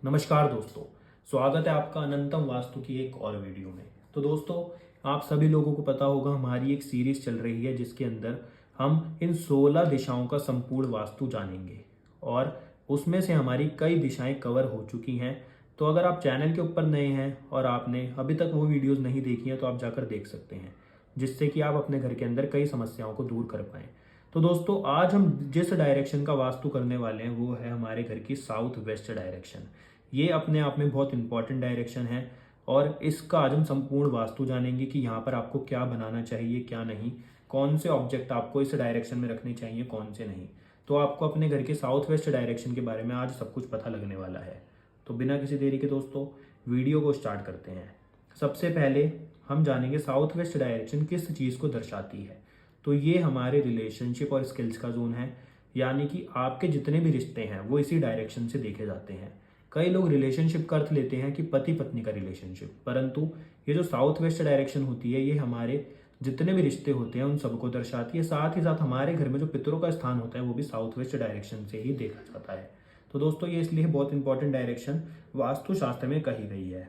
नमस्कार दोस्तों, स्वागत है आपका अनंतम वास्तु की एक और वीडियो में। तो दोस्तों, आप सभी लोगों को पता होगा हमारी एक सीरीज चल रही है जिसके अंदर हम इन 16 दिशाओं का संपूर्ण वास्तु जानेंगे और उसमें से हमारी कई दिशाएं कवर हो चुकी हैं। तो अगर आप चैनल के ऊपर नए हैं और आपने अभी तक वो वीडियोस नहीं देखी हैं तो आप जाकर देख सकते हैं, जिससे कि आप अपने घर के अंदर कई समस्याओं को दूर कर पाएं। तो दोस्तों, आज हम जिस डायरेक्शन का वास्तु करने वाले हैं वो है हमारे घर की साउथ वेस्ट डायरेक्शन। ये अपने आप में बहुत इंपॉर्टेंट डायरेक्शन है और इसका आज हम संपूर्ण वास्तु जानेंगे कि यहाँ पर आपको क्या बनाना चाहिए, क्या नहीं, कौन से ऑब्जेक्ट आपको इस डायरेक्शन में रखने चाहिए, कौन से नहीं। तो आपको अपने घर के साउथ वेस्ट डायरेक्शन के बारे में आज सब कुछ पता लगने वाला है। तो बिना किसी देरी के दोस्तों, वीडियो को स्टार्ट करते हैं। सबसे पहले हम जानेंगे साउथ वेस्ट डायरेक्शन किस चीज़ को दर्शाती है। तो ये हमारे रिलेशनशिप और स्किल्स का जोन है, यानी कि आपके जितने भी रिश्ते हैं वो इसी डायरेक्शन से देखे जाते हैं। कई लोग रिलेशनशिप का अर्थ लेते हैं कि पति पत्नी का रिलेशनशिप, परंतु ये जो साउथ वेस्ट डायरेक्शन होती है ये हमारे जितने भी रिश्ते होते हैं उन सबको दर्शाती है। साथ ही साथ हमारे घर में जो पितरों का स्थान होता है वो भी साउथ वेस्ट डायरेक्शन से ही देखा जाता है। तो दोस्तों, ये इसलिए बहुत इंपॉर्टेंट डायरेक्शन वास्तुशास्त्र में कही गई है।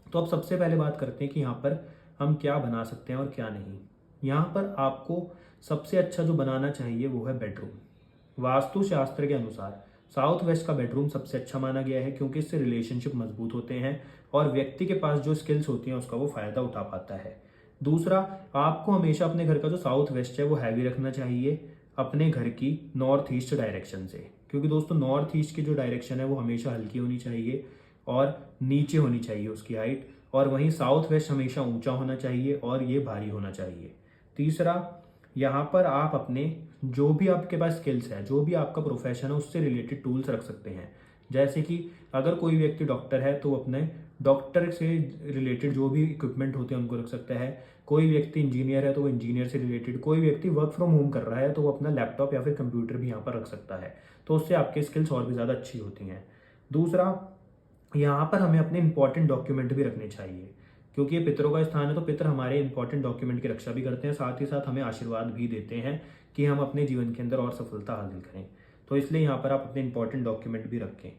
तो अब सबसे पहले बात करते हैं कि यहाँ पर हम क्या बना सकते हैं और क्या नहीं। यहाँ पर आपको सबसे अच्छा जो बनाना चाहिए वो है बेडरूम। वास्तुशास्त्र के अनुसार साउथ वेस्ट का बेडरूम सबसे अच्छा माना गया है, क्योंकि इससे रिलेशनशिप मजबूत होते हैं और व्यक्ति के पास जो स्किल्स होती हैं उसका वो फायदा उठा पाता है। दूसरा, आपको हमेशा अपने घर का जो साउथ वेस्ट है वो हैवी रखना चाहिए अपने घर की नॉर्थ ईस्ट डायरेक्शन से, क्योंकि दोस्तों नॉर्थ ईस्ट की जो डायरेक्शन है वो हमेशा हल्की होनी चाहिए और नीचे होनी चाहिए उसकी हाइट, और वहीं साउथ वेस्ट हमेशा ऊंचा होना चाहिए और ये भारी होना चाहिए। तीसरा, यहाँ पर आप अपने जो भी आपके पास स्किल्स है, जो भी आपका प्रोफेशन है उससे रिलेटेड टूल्स रख सकते हैं। जैसे कि अगर कोई व्यक्ति डॉक्टर है तो अपने डॉक्टर से रिलेटेड जो भी इक्विपमेंट होते हैं उनको रख सकता है। कोई व्यक्ति इंजीनियर है तो वो इंजीनियर से रिलेटेड, कोई व्यक्ति वर्क फ्रॉम होम कर रहा है तो वो अपना लैपटॉप या फिर कंप्यूटर भी यहाँ पर रख सकता है। तो उससे आपके स्किल्स और भी ज़्यादा अच्छी होती हैं। दूसरा, यहाँ पर हमें अपने इंपॉर्टेंट डॉक्यूमेंट भी रखने चाहिए, क्योंकि ये पितरों का स्थान है तो पितर हमारे इंपॉर्टेंट डॉक्यूमेंट की रक्षा भी करते हैं, साथ ही साथ हमें आशीर्वाद भी देते हैं कि हम अपने जीवन के अंदर और सफलता हासिल करें। तो इसलिए यहाँ पर आप अपने इंपॉर्टेंट डॉक्यूमेंट भी रखें।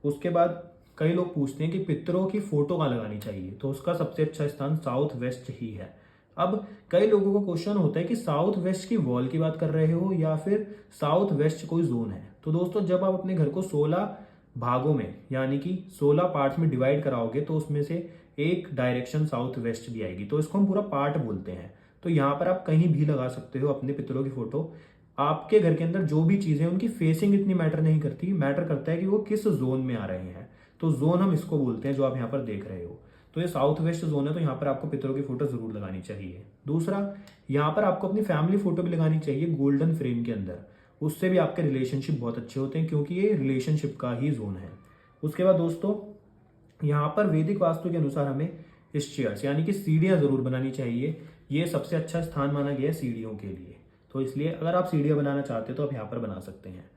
उसके बाद कई लोग पूछते हैं कि पितरों की फोटो कहाँ लगानी चाहिए, तो उसका सबसे अच्छा स्थान साउथ वेस्ट ही है। अब कई लोगों को क्वेश्चन होता है कि साउथ वेस्ट की वॉल की बात कर रहे हो या फिर साउथ वेस्ट कोई जोन है। तो दोस्तों, जब आप अपने घर को 16 भागों में यानी कि 16 पार्ट्स में डिवाइड कराओगे तो उसमें से एक डायरेक्शन साउथ वेस्ट भी आएगी, तो इसको हम पूरा पार्ट बोलते हैं। तो यहाँ पर आप कहीं भी लगा सकते हो अपने पितरों की फोटो। आपके घर के अंदर जो भी चीजें उनकी फेसिंग इतनी मैटर नहीं करती, मैटर करता है कि वो किस जोन में आ रहे हैं। तो जोन हम इसको बोलते हैं जो आप यहाँ पर देख रहे हो। तो ये साउथ वेस्ट जोन है, तो यहाँ पर आपको पितरों की फोटो जरूर लगानी चाहिए। दूसरा, यहाँ पर आपको अपनी फैमिली फोटो भी लगानी चाहिए गोल्डन फ्रेम के अंदर। उससे भी आपके रिलेशनशिप बहुत अच्छे होते हैं, क्योंकि ये रिलेशनशिप का ही जोन है। उसके बाद दोस्तों, यहाँ पर वैदिक वास्तु के अनुसार हमें स्टेयर्स यानी कि सीढ़ियाँ जरूर बनानी चाहिए। ये सबसे अच्छा स्थान माना गया है सीढ़ियों के लिए, तो इसलिए अगर आप सीढ़ियाँ बनाना चाहते हो तो आप यहाँ पर बना सकते हैं।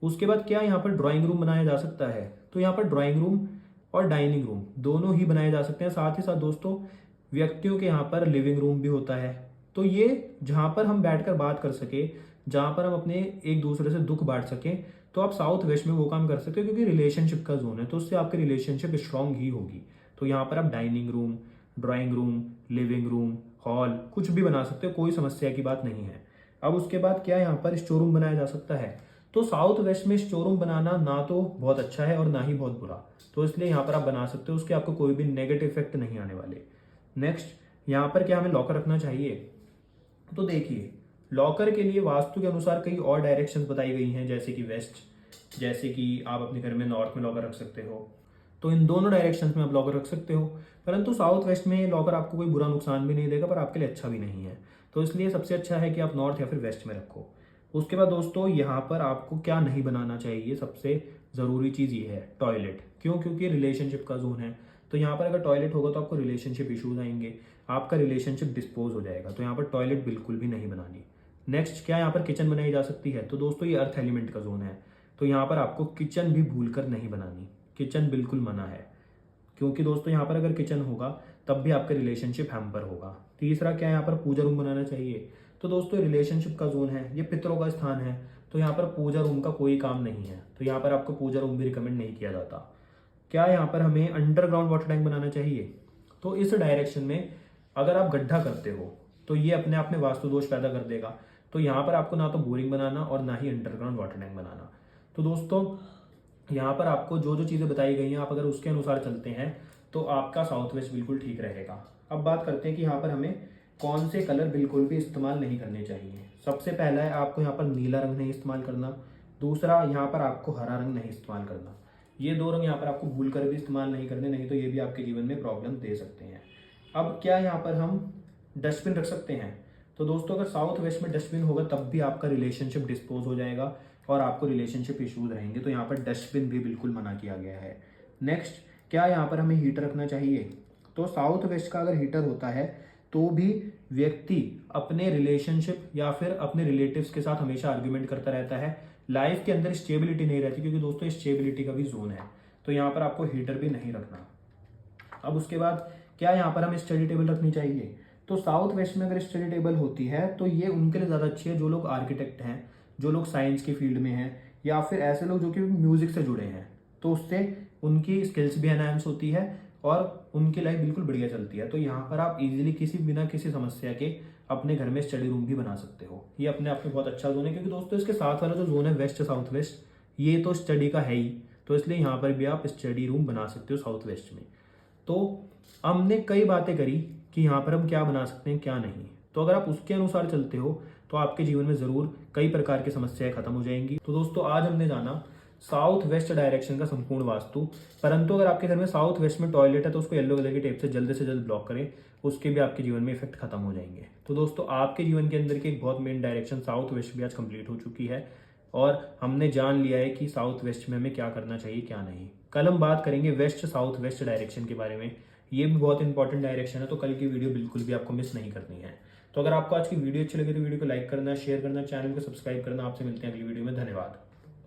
उसके बाद क्या यहाँ पर ड्राइंग रूम बनाया जा सकता है, तो यहाँ पर ड्राइंग रूम और डाइनिंग रूम दोनों ही बनाए जा सकते हैं। साथ ही साथ दोस्तों, व्यक्तियों के यहाँ पर लिविंग रूम भी होता है, तो ये जहाँ पर हम बैठकर बात कर सके, जहाँ पर हम अपने एक दूसरे से दुख बांट सकें, तो आप साउथ वेस्ट में वो काम कर सकते हो, क्योंकि रिलेशनशिप का जोन है तो उससे आपकी रिलेशनशिप स्ट्रांग ही होगी। तो यहाँ पर आप dining room, drawing room, living room, hall कुछ भी बना सकते हो, कोई समस्या की बात नहीं है। अब उसके बाद क्या यहाँ पर स्टोर रूम बनाया जा सकता है, तो साउथ वेस्ट में स्टोर रूम बनाना ना तो बहुत अच्छा है और ना ही बहुत बुरा, तो इसलिए यहाँ पर आप बना सकते हो, उसके आपको कोई भी नेगेटिव इफेक्ट नहीं आने वाले। नेक्स्ट, यहाँ पर क्या हमें लॉकर रखना चाहिए, तो देखिए लॉकर के लिए वास्तु के अनुसार कई और डायरेक्शंस बताई गई हैं, जैसे कि वेस्ट, जैसे कि आप अपने घर में नॉर्थ में लॉकर रख सकते हो। तो इन दोनों डायरेक्शंस में आप लॉकर रख सकते हो, परंतु साउथ वेस्ट में लॉकर आपको कोई बुरा नुकसान भी नहीं देगा पर आपके लिए अच्छा भी नहीं है। तो इसलिए सबसे अच्छा है कि आप नॉर्थ या फिर वेस्ट में रखो। उसके बाद दोस्तों, यहाँ पर आपको क्या नहीं बनाना चाहिए, सबसे ज़रूरी चीज़ ये है टॉयलेट। क्यों? क्योंकि रिलेशनशिप का जोन है, तो यहाँ पर अगर टॉयलेट होगा तो आपको रिलेशनशिप इशूज आएंगे, आपका रिलेशनशिप डिस्पोज हो जाएगा। तो यहाँ पर टॉयलेट बिल्कुल भी नहीं बनानी। नेक्स्ट, क्या यहाँ पर किचन बनाई जा सकती है, तो दोस्तों ये अर्थ एलिमेंट का जोन है, तो यहाँ पर आपको किचन भी भूलकर नहीं बनानी। किचन बिल्कुल मना है, क्योंकि दोस्तों यहाँ पर अगर किचन होगा तब भी आपका रिलेशनशिप हैम्पर होगा। तीसरा, क्या यहाँ पर पूजा रूम बनाना चाहिए, तो दोस्तों रिलेशनशिप का जोन है, ये पितरों का स्थान है, तो यहाँ पर पूजा रूम का कोई काम नहीं है, तो यहाँ पर आपको पूजा रूम भी रिकमेंड नहीं किया जाता। क्या यहाँ पर हमें अंडरग्राउंड वाटर टैंक बनाना चाहिए? तो इस डायरेक्शन में अगर आप गड्ढा करते हो तो ये अपने आप में वास्तु दोष पैदा कर देगा। तो यहाँ पर आपको ना तो बोरिंग बनाना और ना ही अंडरग्राउंड वाटर टैंक बनाना। तो दोस्तों यहाँ पर आपको जो जो चीज़ें बताई गई हैं, आप अगर उसके अनुसार चलते हैं तो आपका साउथ वेस्ट बिल्कुल ठीक रहेगा। अब बात करते हैं कि यहाँ पर हमें कौन से कलर बिल्कुल भी इस्तेमाल नहीं करने चाहिए। सबसे पहला है आपको यहाँ पर नीला रंग नहीं इस्तेमाल करना। दूसरा, यहाँ पर आपको हरा रंग नहीं इस्तेमाल करना। ये दो रंग यहाँ पर आपको भूल कर भी इस्तेमाल नहीं करने, नहीं तो ये भी आपके जीवन में प्रॉब्लम दे सकते हैं। अब क्या यहाँ पर हम डस्टबिन रख सकते हैं? तो दोस्तों अगर साउथ वेस्ट में डस्टबिन होगा तब भी आपका रिलेशनशिप डिस्पोज हो जाएगा और आपको रिलेशनशिप इश्यूज रहेंगे। तो यहाँ पर डस्टबिन भी बिल्कुल मना किया गया है। नेक्स्ट, क्या यहाँ पर हमें हीटर रखना चाहिए? तो साउथ वेस्ट का अगर हीटर होता है तो भी व्यक्ति अपने रिलेशनशिप या फिर अपने रिलेटिव्स के साथ हमेशा आर्ग्यूमेंट करता रहता है। लाइफ के अंदर स्टेबिलिटी नहीं रहती, क्योंकि दोस्तों स्टेबिलिटी का भी जोन है। तो यहाँ पर आपको हीटर भी नहीं रखना। अब उसके बाद क्या यहाँ पर हमें स्टडी टेबल रखनी चाहिए? तो साउथ वेस्ट में अगर स्टडी टेबल होती है तो ये उनके लिए ज़्यादा अच्छी है जो लोग आर्किटेक्ट हैं, जो लोग साइंस की फील्ड में हैं, या फिर ऐसे लोग जो कि म्यूजिक से जुड़े हैं। तो उससे उनकी स्किल्स भी एनहांस होती है और उनकी लाइफ बिल्कुल बढ़िया चलती है। तो यहाँ पर आप इजीली बिना किसी समस्या के अपने घर में स्टडी रूम भी बना सकते हो। ये अपने आप में बहुत अच्छा जोन है, क्योंकि दोस्तों इसके साथ वाला जो जोन है वेस्ट साउथ वेस्ट, ये तो स्टडी का है ही। तो इसलिए यहाँ पर भी आप स्टडी रूम बना सकते हो साउथ वेस्ट में। तो हमने कई बातें करी कि यहाँ पर हम क्या बना सकते हैं क्या नहीं। तो अगर आप उसके अनुसार चलते हो तो आपके जीवन में ज़रूर कई प्रकार की समस्याएं खत्म हो जाएंगी। तो दोस्तों आज हमने जाना साउथ वेस्ट डायरेक्शन का संपूर्ण वास्तु। परंतु अगर आपके घर में साउथ वेस्ट में टॉयलेट है तो उसको येलो कलर की टेप से जल्द ब्लॉक करें, उसके भी आपके जीवन में इफेक्ट खत्म हो जाएंगे। तो दोस्तों आपके जीवन के अंदर की एक बहुत मेन डायरेक्शन साउथ वेस्ट भी आज कंप्लीट हो चुकी है और हमने जान लिया है कि साउथ वेस्ट में हमें क्या करना चाहिए क्या नहीं। कल हम बात करेंगे वेस्ट साउथ वेस्ट डायरेक्शन के बारे में। ये भी बहुत इंपॉर्टेंट डायरेक्शन है, तो कल की वीडियो बिल्कुल भी आपको मिस नहीं करनी है। तो अगर आपको आज की वीडियो अच्छी लगी तो वीडियो को लाइक करना, शेयर करना, चैनल को सब्सक्राइब करना। आपसे मिलते हैं अगली वीडियो में। धन्यवाद।